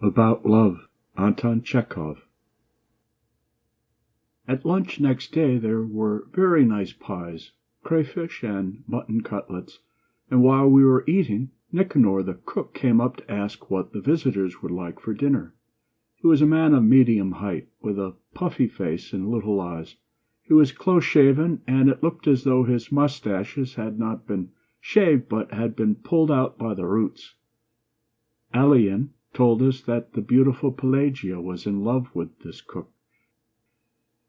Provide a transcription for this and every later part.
About Love, Anton Chekhov. At lunch next day there were very nice pies, crayfish and mutton cutlets, and while we were eating, Nicanor the cook came up to ask what the visitors would like for dinner. He was a man of medium height, with a puffy face and little eyes. He was close-shaven, and it looked as though his moustaches had not been shaved but had been pulled out by the roots. Alian told us that the beautiful Pelagia was in love with this cook.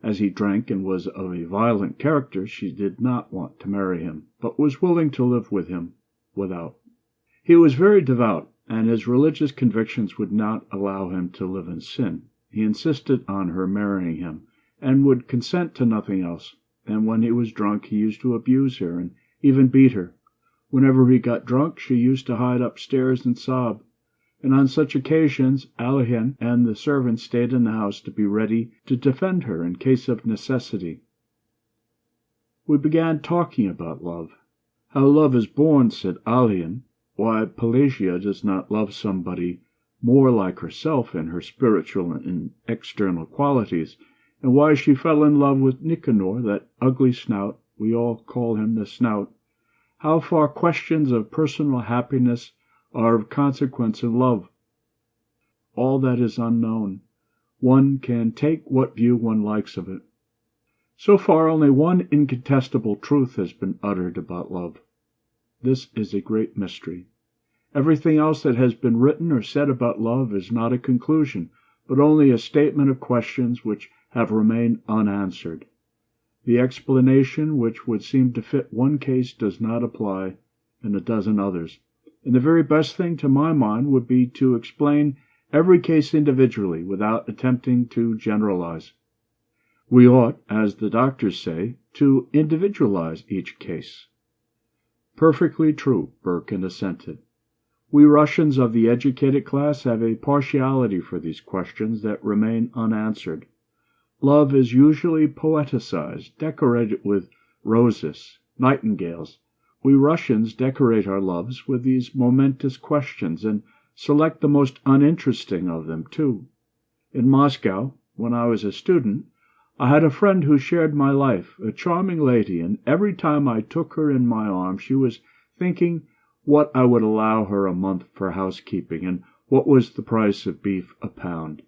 As he drank and was of a violent character, she did not want to marry him, but was willing to live with him without. He was very devout, and his religious convictions would not allow him to live in sin. He insisted on her marrying him, and would consent to nothing else, and when he was drunk he used to abuse her and even beat her. Whenever he got drunk she used to hide upstairs and sob, and on such occasions Alian and the servants stayed in the house to be ready to defend her in case of necessity. We began talking about love. How love is born, said Alian. Why Pelagia does not love somebody more like herself in her spiritual and external qualities, and why she fell in love with Nicanor, that ugly snout, we all call him the Snout. How far questions of personal happiness are of consequence in love. All that is unknown. One can take what view one likes of it. So far only one incontestable truth has been uttered about love. This is a great mystery. Everything else that has been written or said about love is not a conclusion, but only a statement of questions which have remained unanswered. The explanation which would seem to fit one case does not apply in a dozen others. And the very best thing to my mind would be to explain every case individually without attempting to generalize. We ought, as the doctors say, to individualize each case. Perfectly true, Birkin assented. We Russians of the educated class have a partiality for these questions that remain unanswered. Love is usually poeticized, decorated with roses, nightingales. We Russians decorate our loves with these momentous questions, and select the most uninteresting of them, too. In Moscow, when I was a student, I had a friend who shared my life, a charming lady, and every time I took her in my arms she was thinking what I would allow her a month for housekeeping, and what was the price of beef a pound.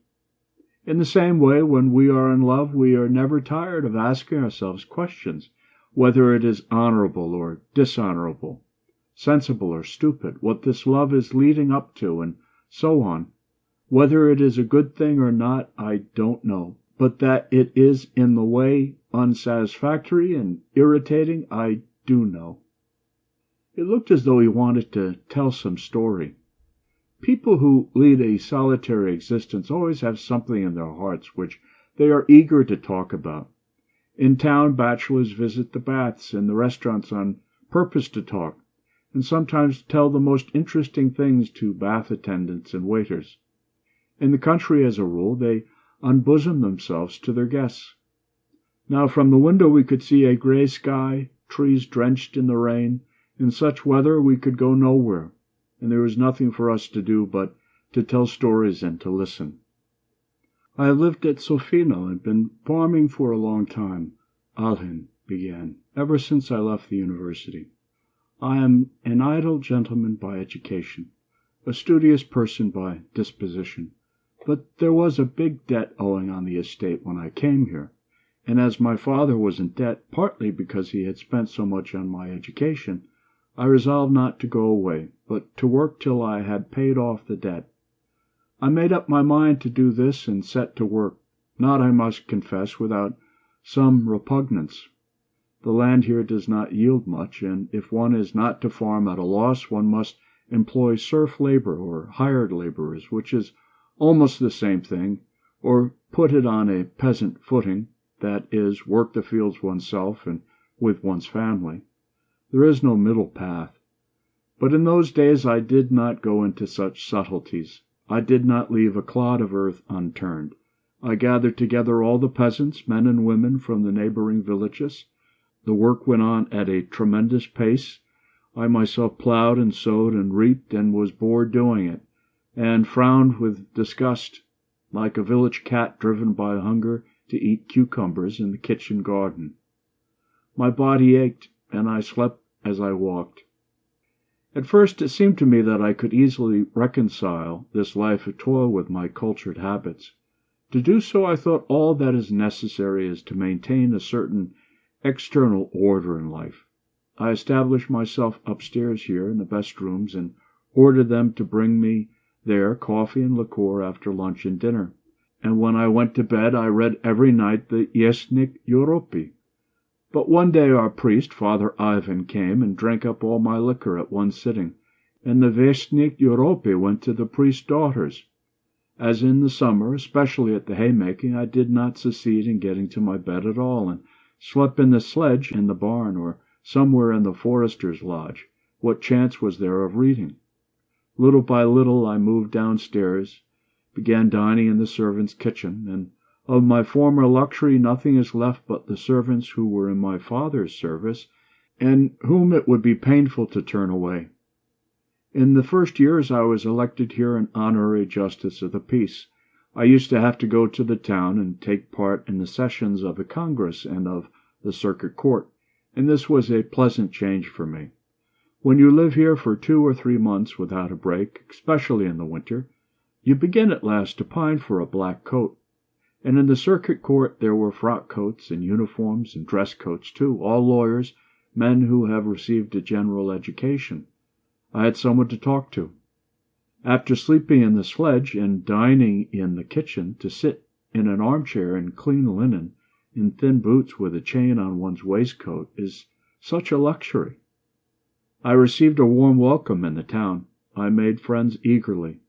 In the same way, when we are in love, we are never tired of asking ourselves questions, whether it is honorable or dishonorable, sensible or stupid, what this love is leading up to, and so on. Whether it is a good thing or not, I don't know, but that it is in the way unsatisfactory and irritating, I do know. It looked as though he wanted to tell some story. People who lead a solitary existence always have something in their hearts which they are eager to talk about. In town, bachelors visit the baths and the restaurants on purpose to talk, and sometimes tell the most interesting things to bath attendants and waiters. In the country, as a rule, they unbosom themselves to their guests. Now from the window we could see a gray sky, trees drenched in the rain. In such weather we could go nowhere, and there was nothing for us to do but to tell stories and to listen. I have lived at Sofino and been farming for a long time, Alhin began, ever since I left the university. I am an idle gentleman by education, a studious person by disposition, but there was a big debt owing on the estate when I came here, and as my father was in debt, partly because he had spent so much on my education, I resolved not to go away, but to work till I had paid off the debt. I made up my mind to do this and set to work, not, I must confess, without some repugnance. The land here does not yield much, and if one is not to farm at a loss, one must employ serf labor or hired laborers, which is almost the same thing, or put it on a peasant footing, that is, work the fields oneself and with one's family. There is no middle path. But in those days I did not go into such subtleties. I did not leave a clod of earth unturned. I gathered together all the peasants, men and women, from the neighboring villages. The work went on at a tremendous pace, I myself plowed and sowed and reaped and was bored doing it, and frowned with disgust, like a village cat driven by hunger to eat cucumbers in the kitchen garden. My body ached, and I slept as I walked. At first it seemed to me that I could easily reconcile this life of toil with my cultured habits. To do so, I thought all that is necessary is to maintain a certain external order in life. I established myself upstairs here in the best rooms, and ordered them to bring me there coffee and liqueur after lunch and dinner. And when I went to bed, I read every night the Vestnik Europi. But one day our priest, Father Ivan, came and drank up all my liquor at one sitting, and the Vestnik Europi went to the priest's daughters. As in the summer, especially at the haymaking, I did not succeed in getting to my bed at all, and slept in the sledge in the barn, or somewhere in the forester's lodge. What chance was there of reading? Little by little I moved downstairs, began dining in the servants' kitchen, and of my former luxury nothing is left but the servants who were in my father's service, and whom it would be painful to turn away. In the first years I was elected here an honorary justice of the peace. I used to have to go to the town and take part in the sessions of the Congress and of the Circuit Court, and this was a pleasant change for me. When you live here for 2 or 3 months without a break, especially in the winter, you begin at last to pine for a black coat. And in the Circuit Court there were frock coats and uniforms and dress coats too, all lawyers, men who have received a general education. I had someone to talk to. After sleeping in the sledge and dining in the kitchen, to sit in an armchair in clean linen, in thin boots with a chain on one's waistcoat, is such a luxury. I received a warm welcome in the town. I made friends eagerly.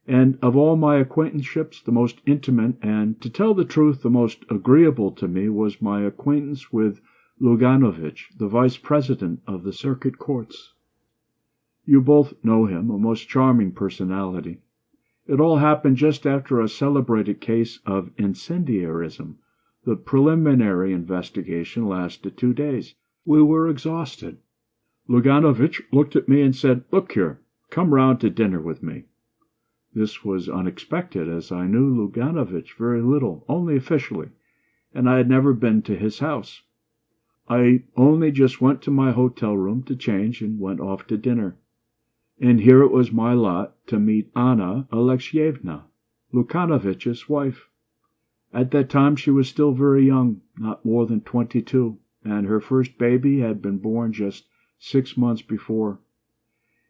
And of all my acquaintanceships, the most intimate and, to tell the truth, the most agreeable to me was my acquaintance with Luganovich, the vice president of the Circuit Courts. You both know him, a most charming personality. It all happened just after a celebrated case of incendiarism. The preliminary investigation lasted 2 days. We were exhausted. Luganovich looked at me and said, "Look here, come round to dinner with me." This was unexpected, as I knew Luganovich very little, only officially, and I had never been to his house. I only just went to my hotel room to change and went off to dinner. And here it was my lot to meet Anna Alexievna, Lukanovich's wife. At that time she was still very young, not more than 22, and her first baby had been born just 6 months before.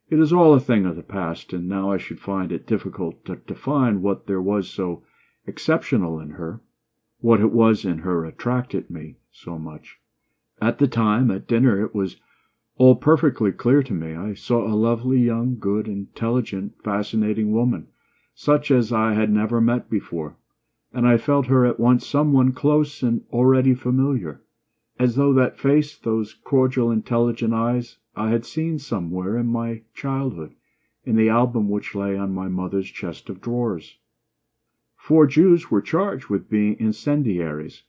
It is all a thing of the past, and now I should find it difficult to define what there was so exceptional in her, what it was in her attracted me so much. At the time, at dinner, it was all perfectly clear to me. I saw a lovely, young, good, intelligent, fascinating woman, such as I had never met before, and I felt her at once someone close and already familiar, as though that face, those cordial, intelligent eyes, I had seen somewhere in my childhood, in the album which lay on my mother's chest of drawers. 4 Jews were charged with being incendiaries,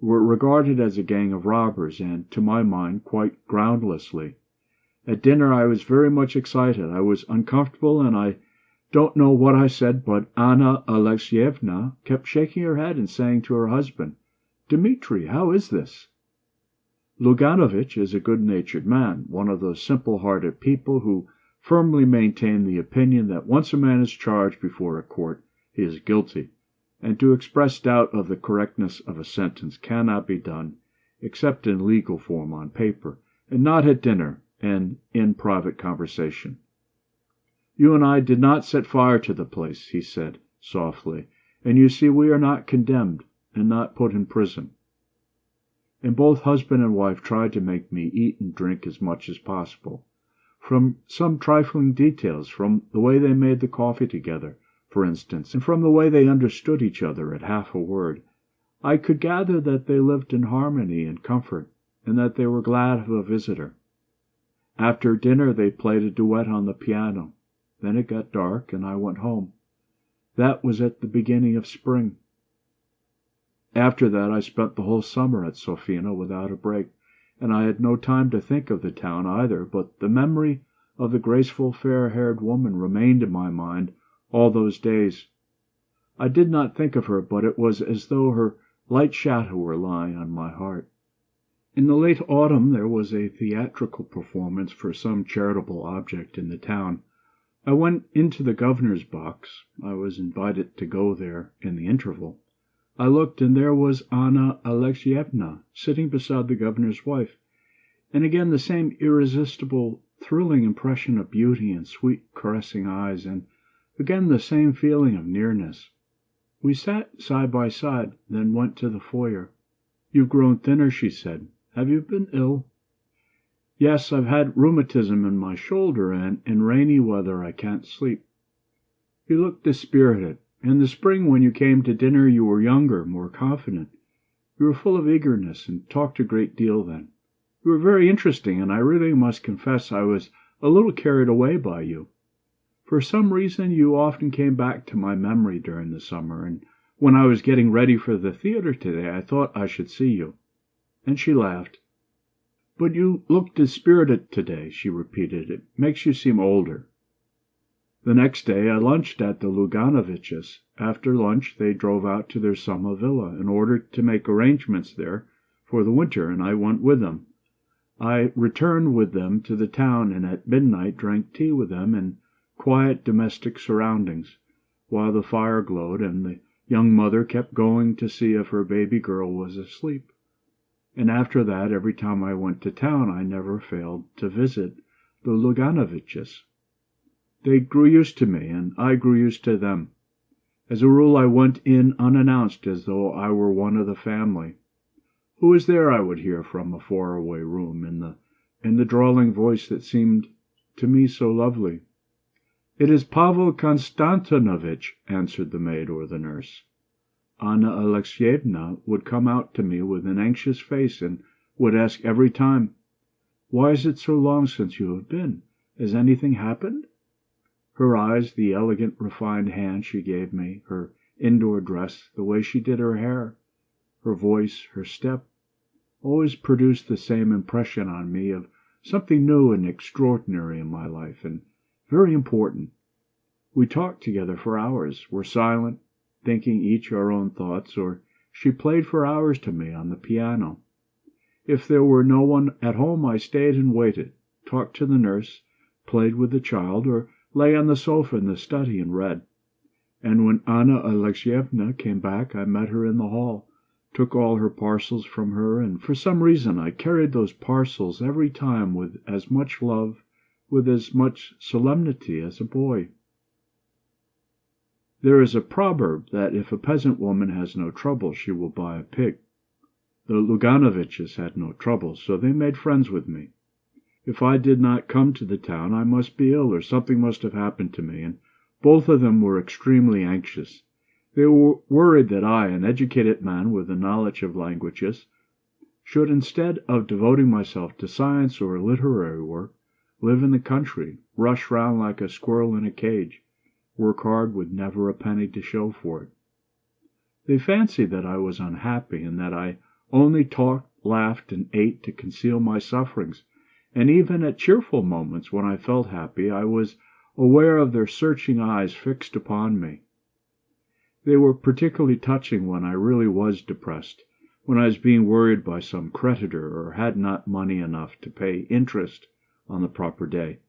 were regarded as a gang of robbers, and, to my mind, quite groundlessly. At dinner I was very much excited. I was uncomfortable, and I don't know what I said, but Anna Alexievna kept shaking her head and saying to her husband, "Dmitri, how is this?" Luganovich is a good-natured man, one of those simple-hearted people who firmly maintain the opinion that once a man is charged before a court, he is guilty, and to express doubt of the correctness of a sentence cannot be done except in legal form on paper, and not at dinner and in private conversation. "You and I did not set fire to the place," he said softly, "and you see we are not condemned, and not put in prison." And both husband and wife tried to make me eat and drink as much as possible. From some trifling details, from the way they made the coffee together, for instance, and from the way they understood each other at half a word, I could gather that they lived in harmony and comfort, and that they were glad of a visitor. After dinner they played a duet on the piano. Then it got dark, and I went home. That was at the beginning of spring. After that I spent the whole summer at Sofina without a break, and I had no time to think of the town either, but the memory of the graceful, fair-haired woman remained in my mind all those days. I did not think of her, but it was as though her light shadow were lying on my heart. In the late autumn there was a theatrical performance for some charitable object in the town. I went into the governor's box. I was invited to go there in the interval. I looked, and there was Anna Alexievna sitting beside the governor's wife, and again the same irresistible, thrilling impression of beauty and sweet, caressing eyes, and again the same feeling of nearness. We sat side by side, then went to the foyer. "You've grown thinner," she said. "Have you been ill?" "Yes, I've had rheumatism in my shoulder, and in rainy weather I can't sleep." You looked dispirited. In the spring, when you came to dinner, you were younger, more confident. You were full of eagerness, and talked a great deal then. You were very interesting, and I really must confess I was a little carried away by you. For some reason you often came back to my memory during the summer, and when I was getting ready for the theatre today, I thought I should see you." And she laughed. "But you look dispirited today," she repeated. "It makes you seem older." The next day I lunched at the Luganoviches'. After lunch they drove out to their summer villa in order to make arrangements there for the winter, and I went with them. I returned with them to the town, and at midnight drank tea with them in quiet domestic surroundings, while the fire glowed and the young mother kept going to see if her baby girl was asleep. And after that, every time I went to town, I never failed to visit the Luganoviches'. They grew used to me, and I grew used to them. As a rule, I went in unannounced, as though I were one of the family. "Who is there?" I would hear from a far-away room, in the drawling voice that seemed to me so lovely. "It is Pavel Konstantinovitch," answered the maid or the nurse. Anna Alexievna would come out to me with an anxious face, and would ask every time, "Why is it so long since you have been? Has anything happened?" Her eyes, the elegant, refined hand she gave me, her indoor dress, the way she did her hair, her voice, her step, always produced the same impression on me of something new and extraordinary in my life, and very important. We talked together for hours, were silent, thinking each our own thoughts, or she played for hours to me on the piano. If there were no one at home, I stayed and waited, talked to the nurse, played with the child, or lay on the sofa in the study and read. And when Anna Alexievna came back, I met her in the hall, took all her parcels from her, and for some reason I carried those parcels every time with as much love, with as much solemnity as a boy. There is a proverb that if a peasant woman has no trouble, she will buy a pig. The Luganoviches had no trouble, so they made friends with me. If I did not come to the town, I must be ill, or something must have happened to me, and both of them were extremely anxious. They were worried that I, an educated man with a knowledge of languages, should, instead of devoting myself to science or literary work, live in the country, rush round like a squirrel in a cage, work hard with never a penny to show for it. They fancied that I was unhappy, and that I only talked, laughed, and ate to conceal my sufferings, and even at cheerful moments, when I felt happy, I was aware of their searching eyes fixed upon me. They were particularly touching when I really was depressed, when I was being worried by some creditor, or had not money enough to pay interest on the proper day.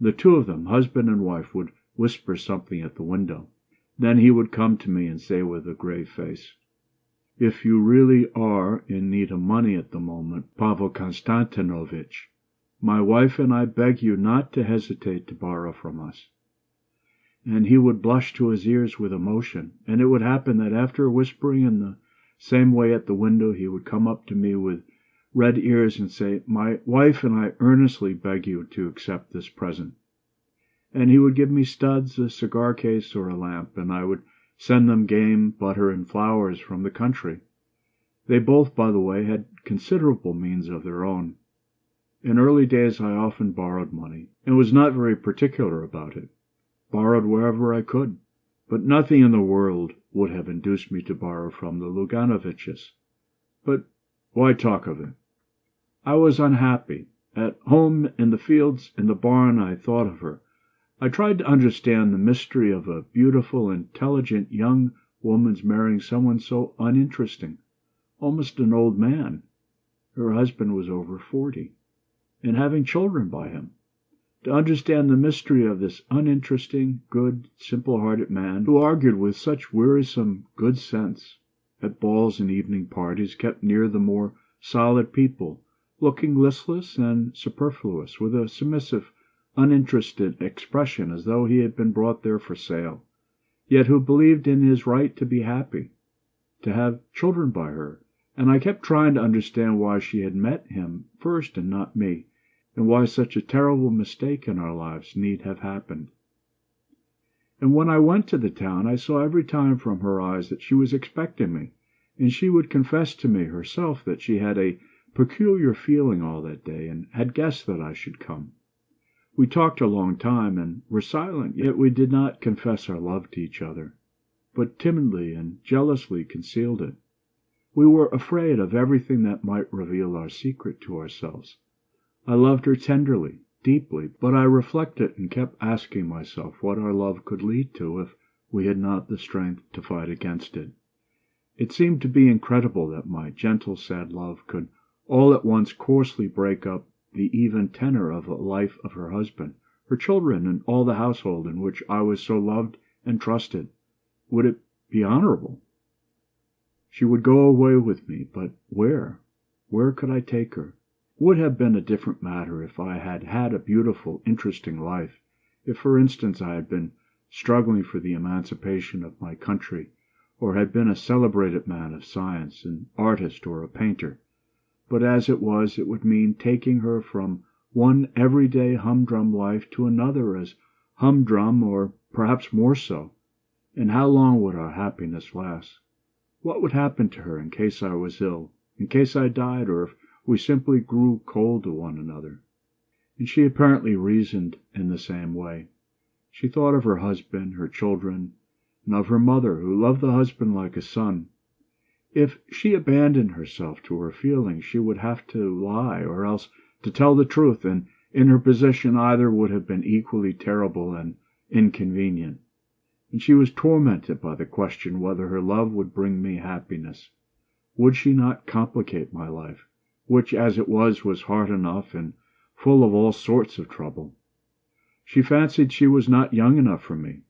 The two of them, husband and wife, would whisper something at the window. Then he would come to me and say with a grave face, "If you really are in need of money at the moment, Pavel Konstantinovitch, my wife and I beg you not to hesitate to borrow from us." And he would blush to his ears with emotion, and it would happen that after whispering in the same way at the window, he would come up to me with red ears and say, "My wife and I earnestly beg you to accept this present." And he would give me studs, a cigar case, or a lamp, and I would send them game, butter, and flowers from the country. They both, by the way, had considerable means of their own. In early days I often borrowed money, and was not very particular about it. Borrowed wherever I could, but nothing in the world would have induced me to borrow from the Luganoviches. But why talk of it? I was unhappy. At home, in the fields, in the barn, I thought of her. I tried to understand the mystery of a beautiful, intelligent young woman's marrying someone so uninteresting, almost an old man. Her husband was over 40, and having children by him. To understand the mystery of this uninteresting, good, simple-hearted man, who argued with such wearisome good sense at balls and evening parties, kept near the more solid people, looking listless and superfluous, with a submissive, uninterested expression, as though he had been brought there for sale, yet who believed in his right to be happy, to have children by her. And I kept trying to understand why she had met him first and not me, and why such a terrible mistake in our lives need have happened. And when I went to the town, I saw every time from her eyes that she was expecting me, and she would confess to me herself that she had a peculiar feeling all that day, and had guessed that I should come. We talked a long time, and were silent, yet we did not confess our love to each other, but timidly and jealously concealed it. We were afraid of everything that might reveal our secret to ourselves. I loved her tenderly, deeply, but I reflected and kept asking myself what our love could lead to if we had not the strength to fight against it. It seemed to be incredible that my gentle, sad love could all at once coarsely break up the even tenor of the life of her husband, her children, and all the household in which I was so loved and trusted. Would it be honorable? She would go away with me, but where? Where could I take her? It would have been a different matter if I had had a beautiful, interesting life, if, for instance, I had been struggling for the emancipation of my country, or had been a celebrated man of science, an artist or a painter. But as it was, it would mean taking her from one everyday humdrum life to another as humdrum, or perhaps more so. And how long would our happiness last? What would happen to her in case I was ill, in case I died, or if we simply grew cold to one another? And she apparently reasoned in the same way. She thought of her husband, her children, and of her mother, who loved the husband like a son. If she abandoned herself to her feelings, she would have to lie, or else to tell the truth, and in her position either would have been equally terrible and inconvenient. And she was tormented by the question whether her love would bring me happiness. Would she not complicate my life, which as it was hard enough and full of all sorts of trouble? She fancied she was not young enough for me,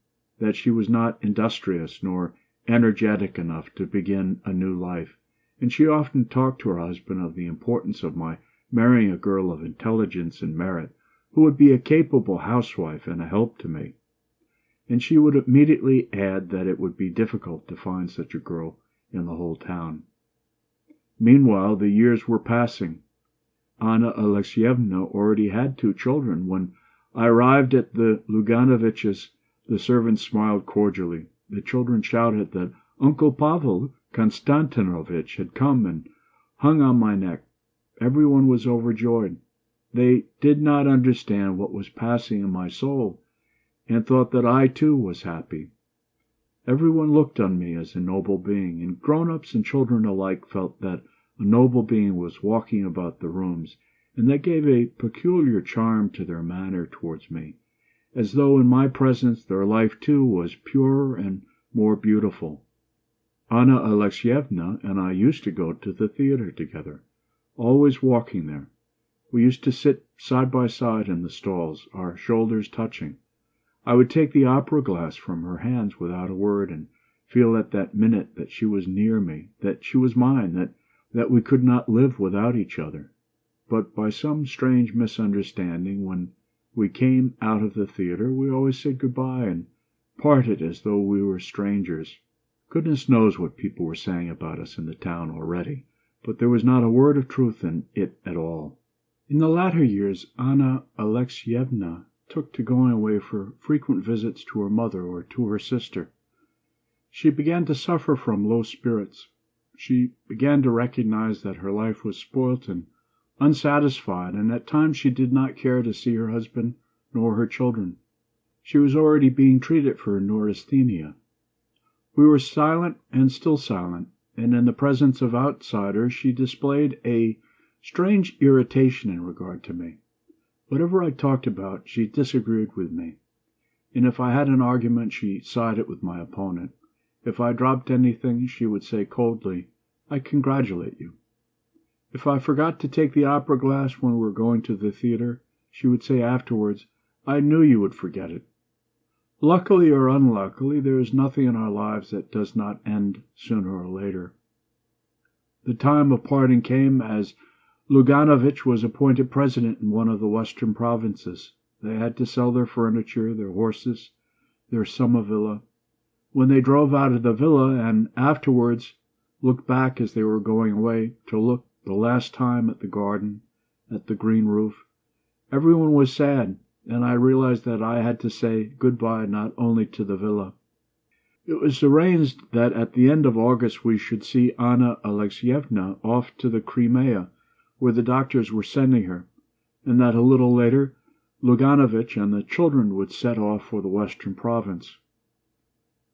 that she was not industrious nor energetic enough to begin a new life, and she often talked to her husband of the importance of my marrying a girl of intelligence and merit, who would be a capable housewife and a help to me. And she would immediately add that it would be difficult to find such a girl in the whole town. Meanwhile, the years were passing. Anna Alexievna already had 2 children. When I arrived at the Luganoviches, the servants smiled cordially. The children shouted that Uncle Pavel Konstantinovitch had come and hung on my neck. Everyone was overjoyed. They did not understand what was passing in my soul, and thought that I too was happy. Everyone looked on me as a noble being, and grown-ups and children alike felt that a noble being was walking about the rooms, and that gave a peculiar charm to their manner towards me, as though in my presence their life too was purer and more beautiful. Anna Alexievna and I used to go to the theatre together, always walking there. We used to sit side by side in the stalls, our shoulders touching. I would take the opera glass from her hands without a word, and feel at that minute that she was near me, that she was mine, that we could not live without each other. But by some strange misunderstanding, when we came out of the theatre, we always said good-bye and parted as though we were strangers. Goodness knows what people were saying about us in the town already, but there was not a word of truth in it at all. In the latter years, Anna Alexievna took to going away for frequent visits to her mother or to her sister. She began to suffer from low spirits. She began to recognize that her life was spoilt and unsatisfied, and at times she did not care to see her husband nor her children. She was already being treated for neurasthenia. We were silent and still silent, and in the presence of outsiders she displayed a strange irritation in regard to me. Whatever I talked about, she disagreed with me, and if I had an argument, she sided with my opponent. If I dropped anything, she would say coldly, "I congratulate you." If I forgot to take the opera glass when we were going to the theatre, she would say afterwards, "I knew you would forget it." Luckily or unluckily, there is nothing in our lives that does not end sooner or later. The time of parting came as Luganovich was appointed president in one of the western provinces. They had to sell their furniture, their horses, their summer villa. When they drove out of the villa and afterwards looked back as they were going away to look the last time at the garden, at the green roof, everyone was sad, and I realized that I had to say good-bye not only to the villa. It was arranged that at the end of August we should see Anna Alexievna off to the Crimea, where the doctors were sending her, and that a little later Luganovich and the children would set off for the western province.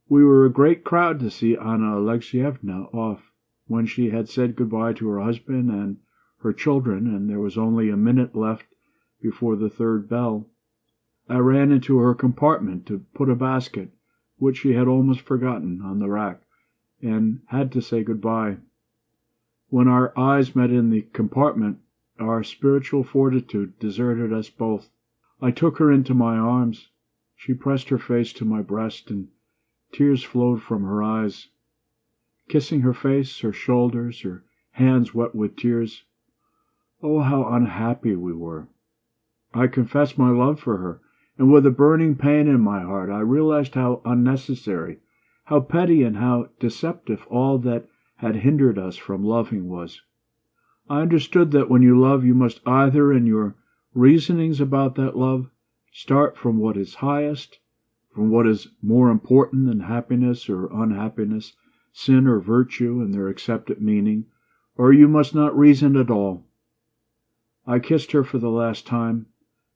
We were a great crowd to see Anna Alexievna off. When she had said good-bye to her husband and her children, and there was only a minute left before the third bell, I ran into her compartment to put a basket, which she had almost forgotten, on the rack, and had to say good-bye. When our eyes met in the compartment, our spiritual fortitude deserted us both. I took her into my arms. She pressed her face to my breast, and tears flowed from her eyes. Kissing her face, her shoulders, her hands wet with tears. Oh, how unhappy we were! I confessed my love for her, and with a burning pain in my heart I realized how unnecessary, how petty, and how deceptive all that had hindered us from loving was. I understood that when you love, you must either, in your reasonings about that love, start from what is highest, from what is more important than happiness or unhappiness, sin or virtue in their accepted meaning, or you must not reason at all. I kissed her for the last time,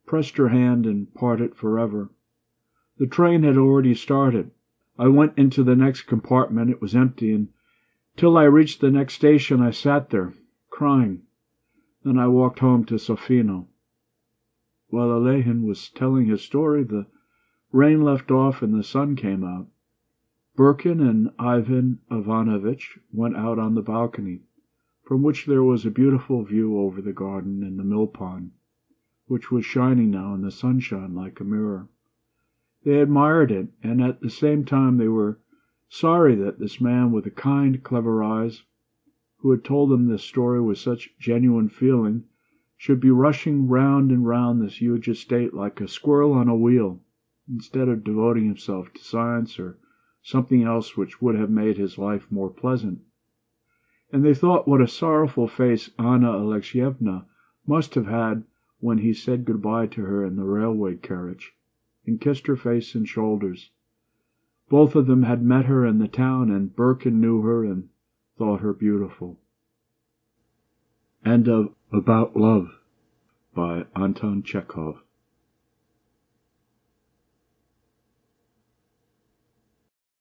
pressed her hand, and parted forever. The train had already started. I went into the next compartment. It was empty, and till I reached the next station I sat there, crying. Then I walked home to Sofino. While Alehin was telling his story, the rain left off and the sun came out. Birkin and Ivan Ivanovitch went out on the balcony, from which there was a beautiful view over the garden and the mill pond, which was shining now in the sunshine like a mirror. They admired it, and at the same time they were sorry that this man with the kind, clever eyes, who had told them this story with such genuine feeling, should be rushing round and round this huge estate like a squirrel on a wheel, instead of devoting himself to science or something else which would have made his life more pleasant. And they thought what a sorrowful face Anna Alexievna must have had when he said good-bye to her in the railway carriage, and kissed her face and shoulders. Both of them had met her in the town, and Birkin knew her and thought her beautiful. End of About Love by Anton Chekhov.